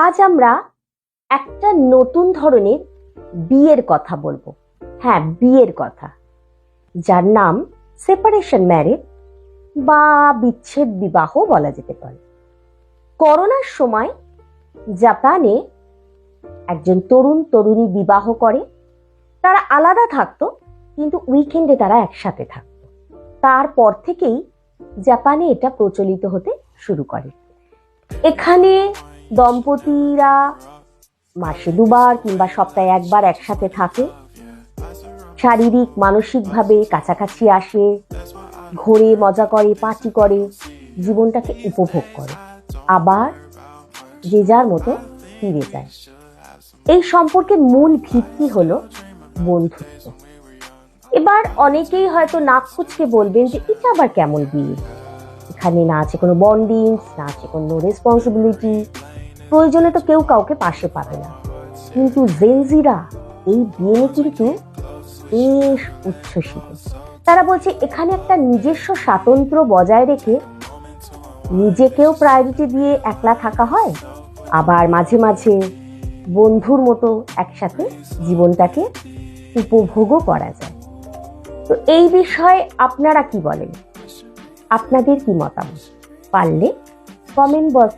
আজ আমরা একটা নতুন ধরনের বিয়ের কথা বলবো। হ্যাঁ, বিয়ের কথা, যার নাম সেপারেশন ম্যারেজ বা বিচ্ছেদ বিবাহ বলা যেতে পারে। করোনার সময় জাপানে একজন তরুণ তরুণী বিবাহ করে। তারা আলাদা থাকতো, কিন্তু উইকেন্ডে তারা একসাথে থাকতো। তারপর থেকেই জাপানে এটা প্রচলিত হতে শুরু করে। এখানে দম্পতিরা মাসে দুবার কিংবা সপ্তাহে একবার একসাথে থাকে, শারীরিক মানসিকভাবে কাছাকাছি আসে, ঘোরে, মজা করে, পার্টি করে, জীবনটাকে উপভোগ করে, আবার যে যার মতো ফিরে যায়। এই সম্পর্কের মূল ভিত্তি হলো বন্ধুত্ব। এবার অনেকেই হয়তো নাক কুচকে বলবেন যে এটা আবার কেমন বিয়ে, এখানে না আছে কোনো বন্ডিং, না আছে কোনো রেসপন্সিবিলিটি, প্রয়োজনে তো কেউ কাউকে পাশে পাবে না। কিন্তু জেনজিরা এই বিয়ে নিয়ে কিন্তু বেশ উচ্ছ্বসিত। তারা বলছে এখানে একটা নিজস্ব স্বাতন্ত্র্য বজায় রেখে নিজেকেও প্রায়োরিটি দিয়ে একলা থাকা হয়, আবার মাঝে মাঝে বন্ধুর মতো একসাথে জীবনটাকে উপভোগও করা যায়। তো এই বিষয়ে আপনারা কি বলেন? আপনাদের কি মতামত? পারলে কমেন্ট বক্স